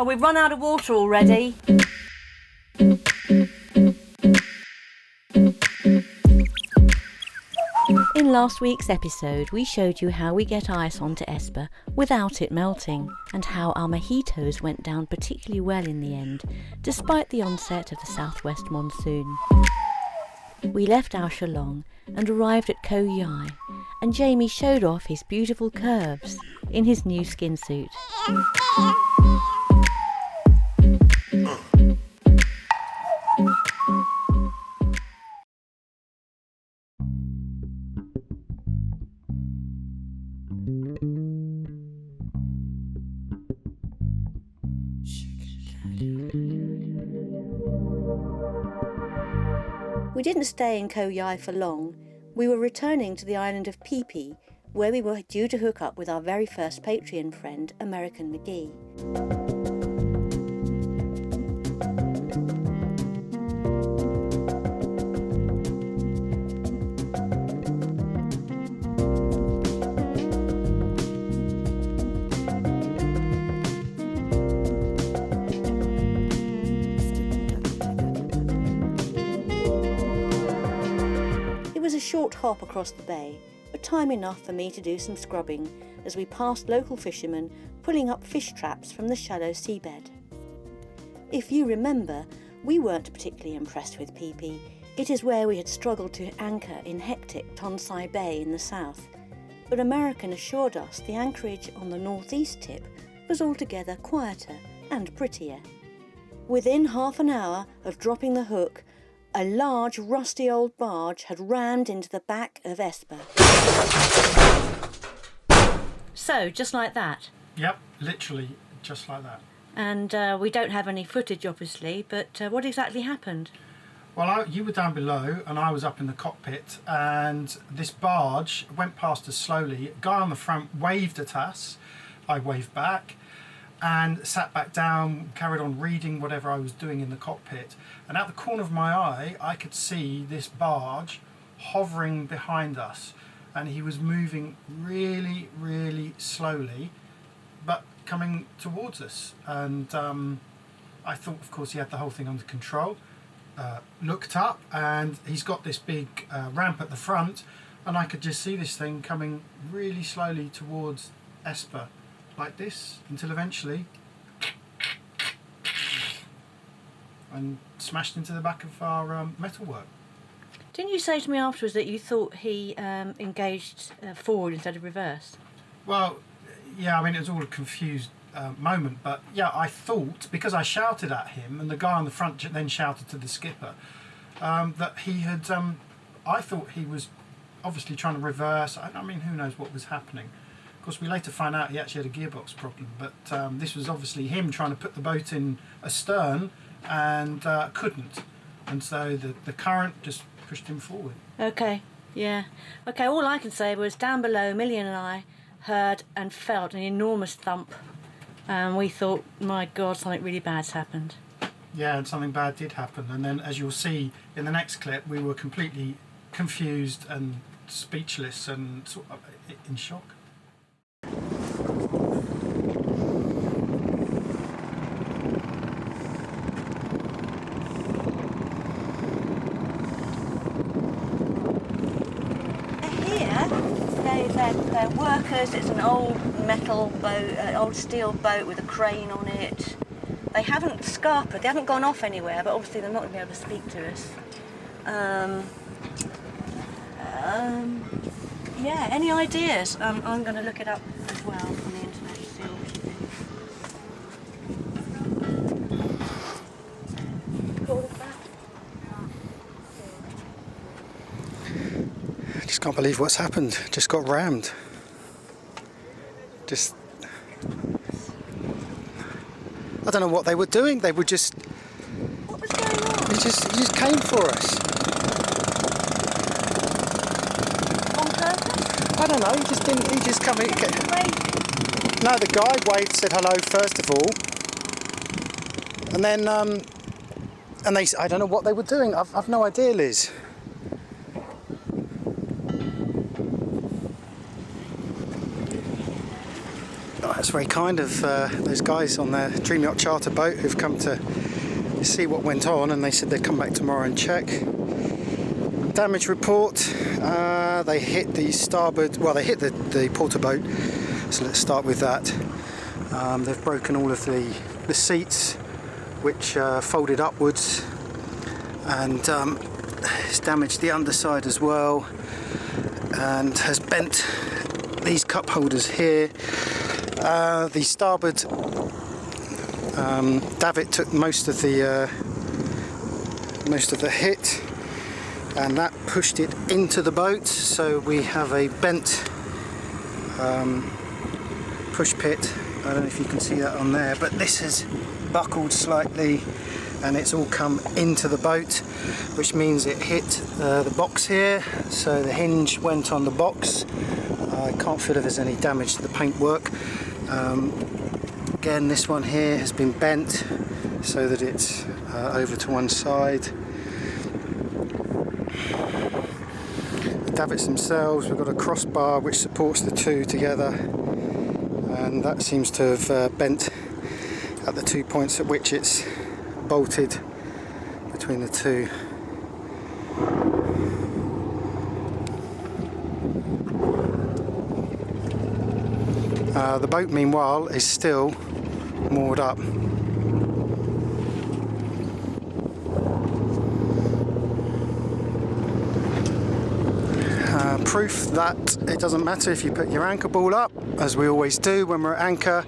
we've run out of water already. In last week's episode, we showed you how we get ice onto Esper without it melting, and how our mojitos went down particularly well in the end, despite the onset of the southwest monsoon. We left our Shillong and arrived at Koh Yai, and Jamie showed off his beautiful curves in his new skin suit. We didn't stay in Koh Yai for long. We were returning to the island of Phi Phi, where we were due to hook up with our very first Patreon friend, American McGee. It was a short hop across the bay, but time enough for me to do some scrubbing as we passed local fishermen pulling up fish traps from the shallow seabed. If you remember, we weren't particularly impressed with Phi Phi. It is where we had struggled to anchor in hectic Tonsai Bay in the south, but American assured us the anchorage on the northeast tip was altogether quieter and prettier. Within half an hour of dropping the hook, a large, rusty old barge had rammed into the back of Esper. So, just like that? Yep, literally just like that. And we don't have any footage, obviously, but what exactly happened? Well, you were down below and I was up in the cockpit, and this barge went past us slowly. A guy on the front waved at us. I waved back and sat back down, carried on reading whatever I was doing in the cockpit. And out the corner of my eye, I could see this barge hovering behind us. And he was moving really, really slowly, but coming towards us. And I thought, of course, he had the whole thing under control. Looked up, and he's got this big ramp at the front, and I could just see this thing coming really slowly towards Esper, like this, until eventually and smashed into the back of our metalwork. Didn't you say to me afterwards that you thought he engaged forward instead of reverse? Well, yeah, I mean, it was all a confused moment, but yeah, I thought, because I shouted at him and the guy on the front then shouted to the skipper, that he had, I thought he was obviously trying to reverse. I mean, who knows what was happening. Of course, we later found out he actually had a gearbox problem, but this was obviously him trying to put the boat in astern and couldn't. And so the current just pushed him forward. Okay, yeah. Okay, all I can say was down below, Millie and I heard and felt an enormous thump. And we thought, my God, something really bad's happened. Yeah, and something bad did happen. And then, as you'll see in the next clip, we were completely confused and speechless and sort of in shock. They're workers. It's an old metal boat, old steel boat with a crane on it. They haven't scarpered, they haven't gone off anywhere, but obviously they're not going to be able to speak to us. Yeah, any ideas? I'm going to look it up as well on the internet to see what we should do. Call it back. I just can't believe what's happened. Just got rammed. Just, I don't know what they were doing. They were just. What was going on? He just came for us. On purpose? I don't know. He just didn't. He just come in. No, the guy waved, said hello first of all, and then and they. I don't know what they were doing. I've no idea, Liz. that's very kind of those guys on the Dream Yacht charter boat who've come to see what went on, and they said they'd come back tomorrow and check. Damage report, they hit the starboard, well, they hit the porter boat, so let's start with that. They've broken all of the seats, which folded upwards, and it's damaged the underside as well, and has bent these cup holders here. The starboard davit took most of the hit, and that pushed it into the boat, so we have a bent push pit. I don't know if you can see that on there, but this has buckled slightly and it's all come into the boat, which means it hit the box here, so the hinge went on the box. I can't feel if there's any damage to the paintwork. Again, this one here has been bent so that it's over to one side. The davits themselves, we've got a crossbar which supports the two together, and that seems to have bent at the 2 points at which it's bolted between the two. The boat, meanwhile, is still moored up. Proof that it doesn't matter if you put your anchor ball up, as we always do when we're at anchor,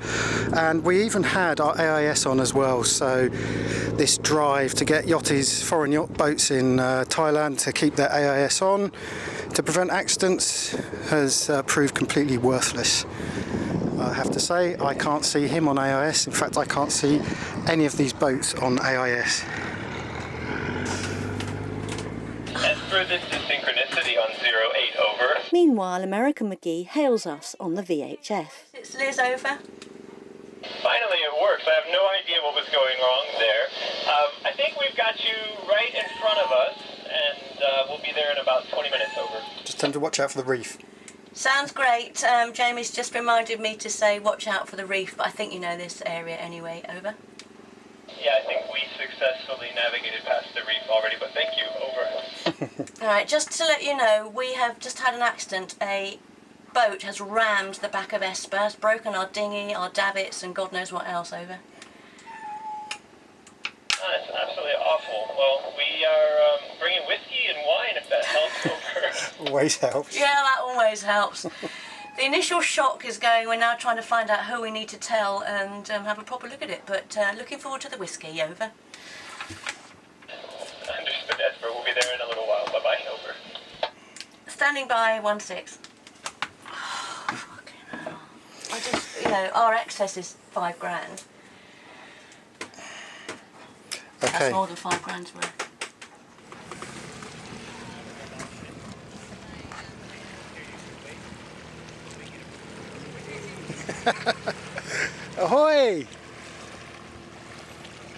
and we even had our AIS on as well, so this drive to get yachties, foreign yacht boats in Thailand to keep their AIS on to prevent accidents has proved completely worthless. I have to say, I can't see him on AIS. In fact, I can't see any of these boats on AIS. Esper, this is Synchronicity on 08, over. Meanwhile, American McGee hails us on the VHF. It's Liz, over. Finally it works. I have no idea what was going wrong there. I think we've got you right in front of us, and we'll be there in about 20 minutes, over. Just tell them to watch out for the reef. Sounds great. Jamie's just reminded me to say watch out for the reef, but I think you know this area anyway, over. Yeah, I think we successfully navigated past the reef already, but thank you, over. Alright, just to let you know, we have just had an accident. A boat has rammed the back of Esper, has broken our dinghy, our davits, and God knows what else, over. That's absolutely awful. Well, we are bringing whiskey and wine if that helps, over. Always helps. Yeah, that always helps. The initial shock is going, we're now trying to find out who we need to tell and have a proper look at it, but looking forward to the whiskey, over. Understood, Esper. We'll be there in a little while. Bye-bye, over. Standing by, 1-6. Oh, fucking hell. I just, you know, our excess is $5,000. Okay. That's more than $5,000 worth. Ahoy!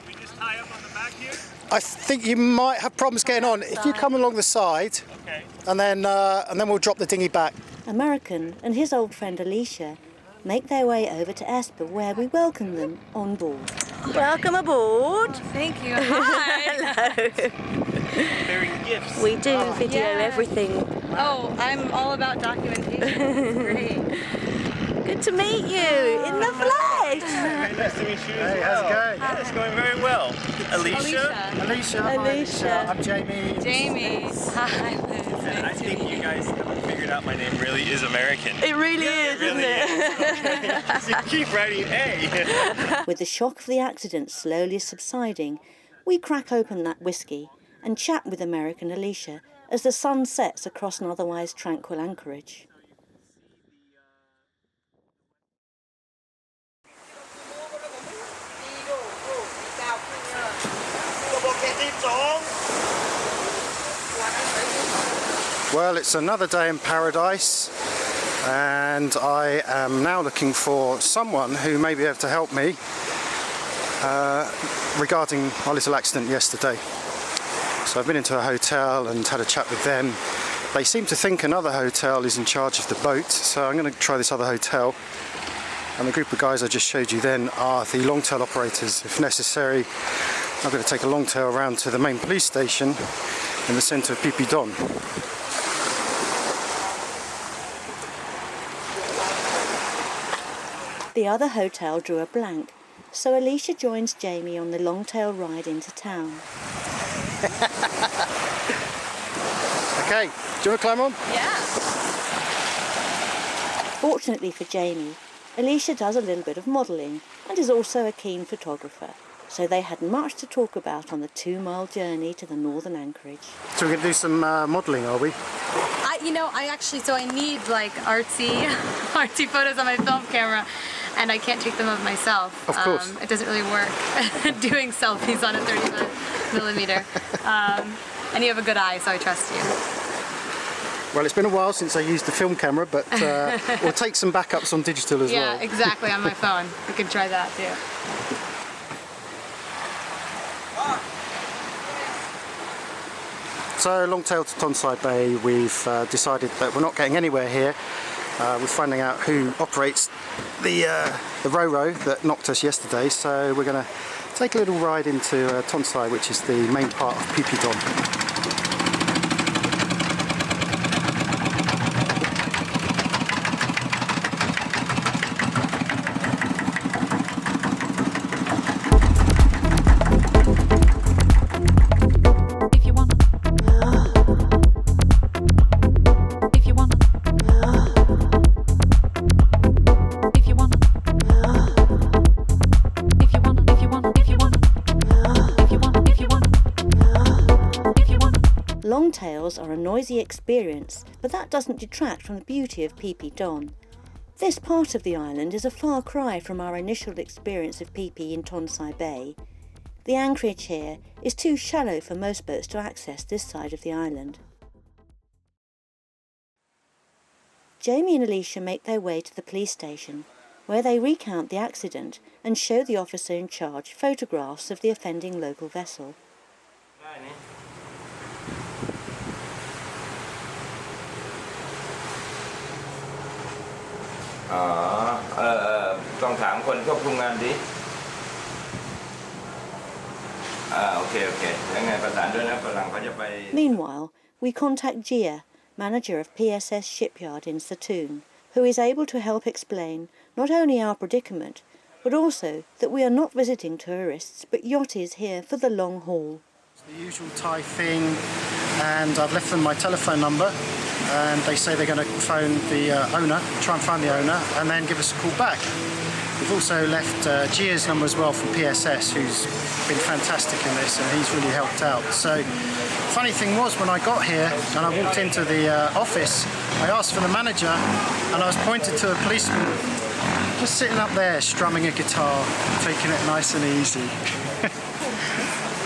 We just tie up on the back here? I think you might have problems getting on. If you come along the side, Okay. and then we'll drop the dinghy back. American and his old friend Alicia make their way over to Esper, where we welcome them on board. Welcome aboard. Thank you. Hi. Hello. Bearing gifts. We do video Yeah. everything. Oh, I'm all about documentation. It's great. Good to meet you in the flesh. Very nice to meet you Hey, as how's it well. going? Yeah, it's going very well. Alicia? Alicia, hi, Alicia. I'm Jamie. Jamie. Hi, Liz. And I think you guys have figured out my name really is American. It really is, isn't it? So keep writing A. With the shock of the accident slowly subsiding, we crack open that whiskey and chat with American Alicia as the sun sets across an otherwise tranquil anchorage. Well, it's another day in paradise, and I am now looking for someone who may be able to help me regarding our little accident yesterday. So I've been into a hotel and had a chat with them. They seem to think another hotel is in charge of the boat, so I'm going to try this other hotel And the group of guys I just showed you then are the longtail operators. If necessary, I'm going to take a longtail around to the main police station in the centre of Pipi Don. The other hotel drew a blank, so Alicia joins Jamie on the longtail ride into town. Okay, do you want to climb on? Yeah. Fortunately for Jamie, Alicia does a little bit of modelling and is also a keen photographer, so they had much to talk about on the 2-mile journey to the northern anchorage. So we're going to do some modelling, are we? I need like artsy photos on my film camera, and I can't take them of myself. Of course. It doesn't really work doing selfies on a 35mm. And you have a good eye, so I trust you. Well, it's been a while since I used the film camera, but we'll take some backups on digital as well. Yeah, exactly, on my phone. We can try that too. So, longtail to Tonside Bay, we've decided that we're not getting anywhere here. We're finding out who operates the Ro-Ro that knocked us yesterday, so we're going to take a little ride into Tonside, which is the main part of Pipi Don. Longtails are a noisy experience, but that doesn't detract from the beauty of Pipi Don. This part of the island is a far cry from our initial experience of Pipi in Tonsai Bay. The anchorage here is too shallow for most boats to access this side of the island. Jamie and Alicia make their way to the police station, where they recount the accident and show the officer in charge photographs of the offending local vessel. Meanwhile, we contact Gia, manager of PSS Shipyard in Satoon, who is able to help explain not only our predicament, but also that we are not visiting tourists, but yachties here for the long haul. It's the usual Thai thing, and I've left them my telephone number, and they say they're going to phone the owner, try and find the owner, and then give us a call back. We've also left Gia's number as well from PSS, who's been fantastic in this, and he's really helped out. So, funny thing was, when I got here and I walked into the office, I asked for the manager, and I was pointed to a policeman just sitting up there strumming a guitar, taking it nice and easy.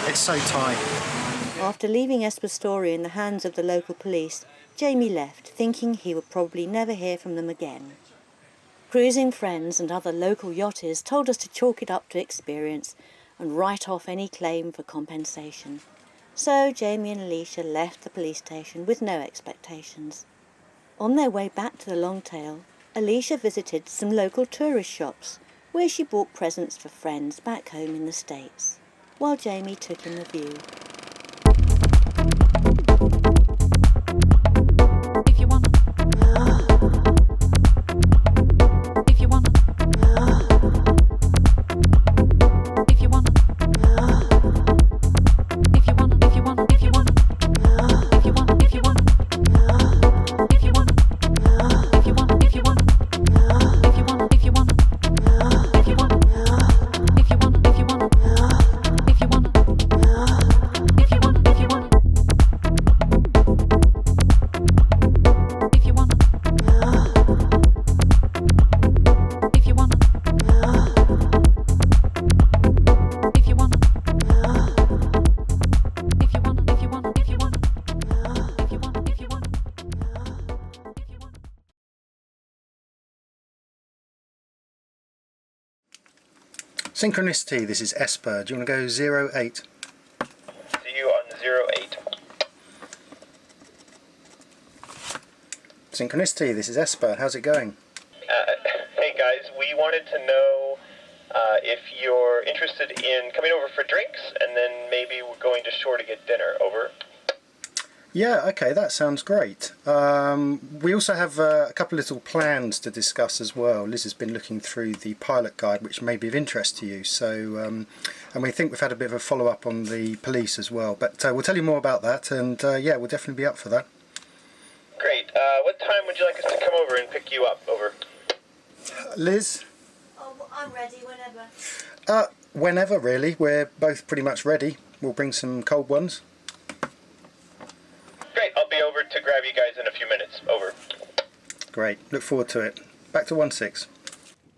It's so Thai. After leaving Espastori in the hands of the local police, Jamie left, thinking he would probably never hear from them again. Cruising friends and other local yachties told us to chalk it up to experience and write off any claim for compensation. So Jamie and Alicia left the police station with no expectations. On their way back to the Longtail, Alicia visited some local tourist shops where she bought presents for friends back home in the States, while Jamie took in the view. Synchronicity, this is Esper. Do you want to go 08? See you on 08. Synchronicity, this is Esper. How's it going? Hey guys, we we wanted to know if you're interested in coming over for drinks, and then maybe we're going to shore to get dinner. Over. Yeah, okay, that sounds great. We also have a couple of little plans to discuss as well. Liz has been looking through the pilot guide, which may be of interest to you. So, and we think we've had a bit of a follow-up on the police as well. But we'll tell you more about that, and yeah, we'll definitely be up for that. Great. What time would you like us to come over and pick you up? Over. Liz? Oh, I'm ready whenever. Whenever, really. We're both pretty much ready. We'll bring some cold ones. Great. I'll be over to grab you guys in a few minutes. Over. Great. Look forward to it. Back to 1-6.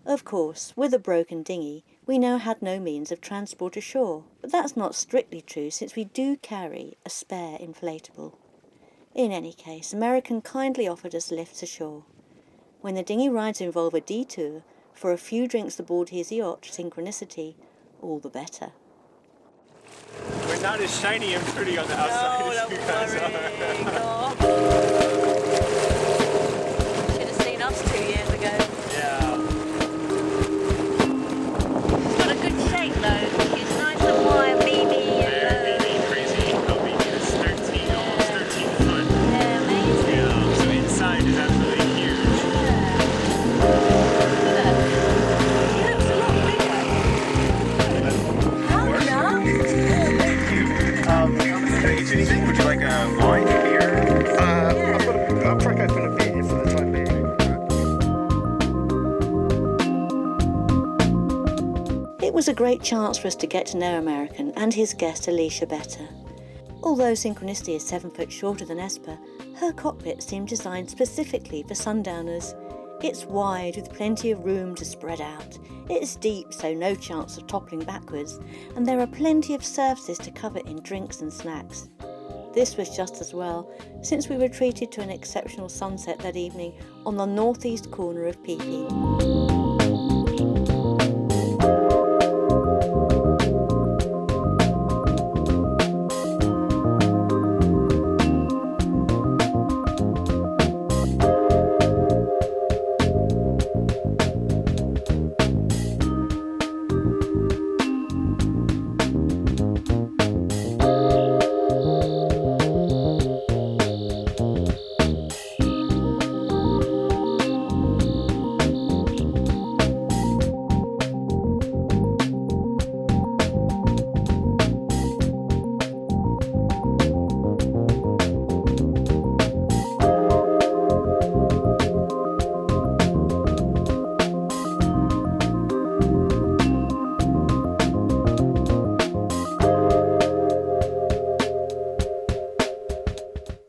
Of course, with a broken dinghy, we now had no means of transport ashore, but that's not strictly true since we do carry a spare inflatable. In any case, American kindly offered us lifts ashore. When the dinghy rides involve a detour for a few drinks aboard his yacht, Synchronicity, all the better. We're not as shiny and pretty on the outside as you guys are. Should have seen us 2 years ago. Yeah. It's got a good shape though. It's nice and wide, beamy. Very crazy. How big it is? 13, almost 13 foot. Yeah, amazing. Yeah. So inside is absolutely huge. It looks a lot bigger. How Can I get you anything? Would you like a wine, beer? I'll crack open a beer for the time being. It was a great chance for us to get to know American and his guest Alicia better. Although Synchronicity is 7 foot shorter than Esper, her cockpit seemed designed specifically for sundowners. It's wide with plenty of room to spread out. It's deep, so no chance of toppling backwards, and there are plenty of surfaces to cover in drinks and snacks. This was just as well, since we were treated to an exceptional sunset that evening on the northeast corner of Phi Phi.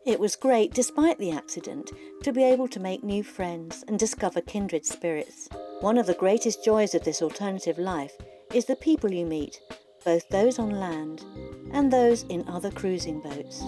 It was great, despite the accident, to be able to make new friends and discover kindred spirits. One of the greatest joys of this alternative life is the people you meet, both those on land and those in other cruising boats.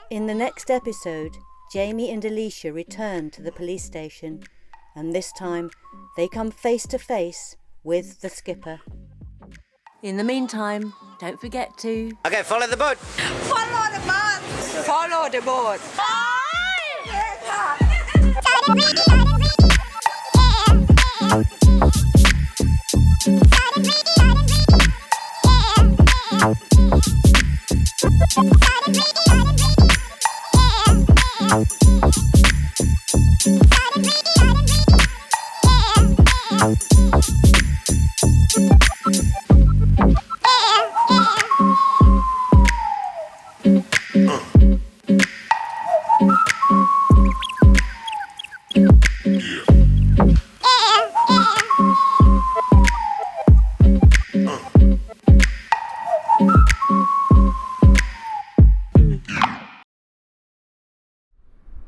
In the next episode, Jamie and Alicia return to the police station, and this time they come face to face with the skipper. In the meantime, don't forget to... Okay, follow the boat. Follow the boat. Follow the boat.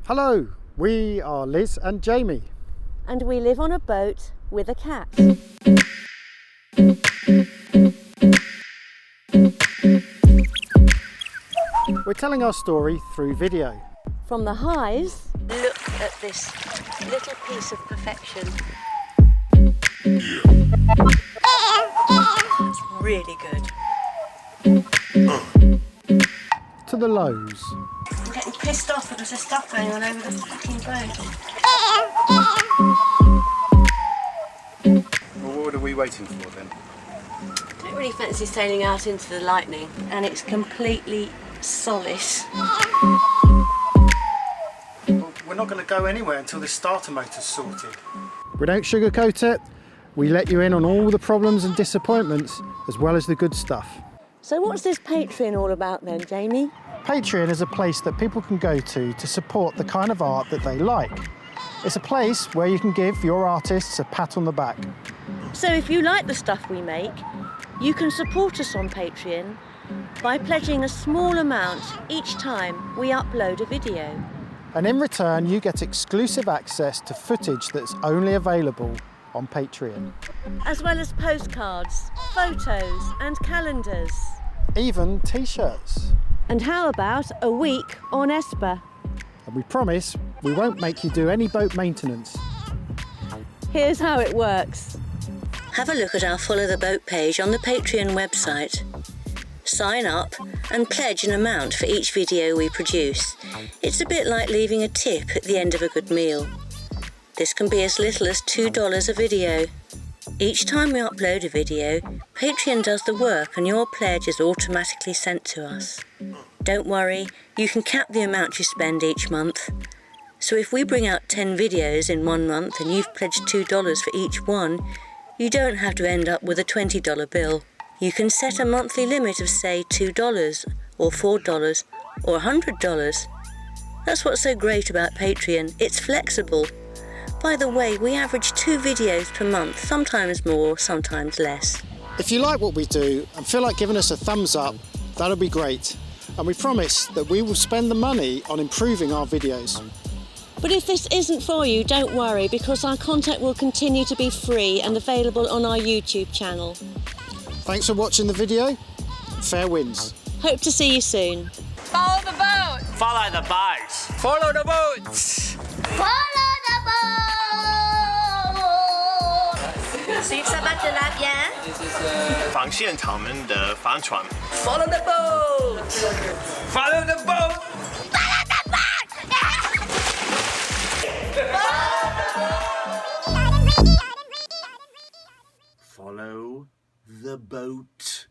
Hello, we are Liz and Jamie. And we live on a boat with a cat. We're telling our story through video. From the highs Look at this little piece of perfection. It's really good. To the lows. I'm getting pissed off because there's stuff going on over the fucking boat. Well, what are we waiting for then? I don't really fancy sailing out into the lightning, and it's completely solid. Well, we're not going to go anywhere until this starter motor's sorted. We don't sugarcoat it. We let you in on all the problems and disappointments, as well as the good stuff. So what's this Patreon all about then, Jamie? Patreon is a place that people can go to support the kind of art that they like. It's a place where you can give your artists a pat on the back. So if you like the stuff we make, you can support us on Patreon by pledging a small amount each time we upload a video. And in return, you get exclusive access to footage that's only available on Patreon. As well as postcards, photos and calendars. Even t-shirts. And how about a week on Esper? And we promise we won't make you do any boat maintenance. Here's how it works. Have a look at our Follow the Boat page on the Patreon website. Sign up and pledge an amount for each video we produce. It's a bit like leaving a tip at the end of a good meal. This can be as little as $2 a video. Each time we upload a video, Patreon does the work and your pledge is automatically sent to us. Don't worry, you can cap the amount you spend each month. So if we bring out 10 videos in 1 month and you've pledged $2 for each one, you don't have to end up with a $20 bill. You can set a monthly limit of, say, $2 or $4 or $100. That's what's so great about Patreon. It's flexible. By the way, we average 2 videos per month, sometimes more, sometimes less. If you like what we do and feel like giving us a thumbs up, that'll be great. And we promise that we will spend the money on improving our videos. But if this isn't for you, don't worry, because our content will continue to be free and available on our YouTube channel. Thanks for watching the video. Fair winds. Hope to see you soon. Follow the boat. Follow the boat. Follow the boat. Follow the boat. 防线场们的帆船。 Follow the boat. Follow the boat. Follow the boat.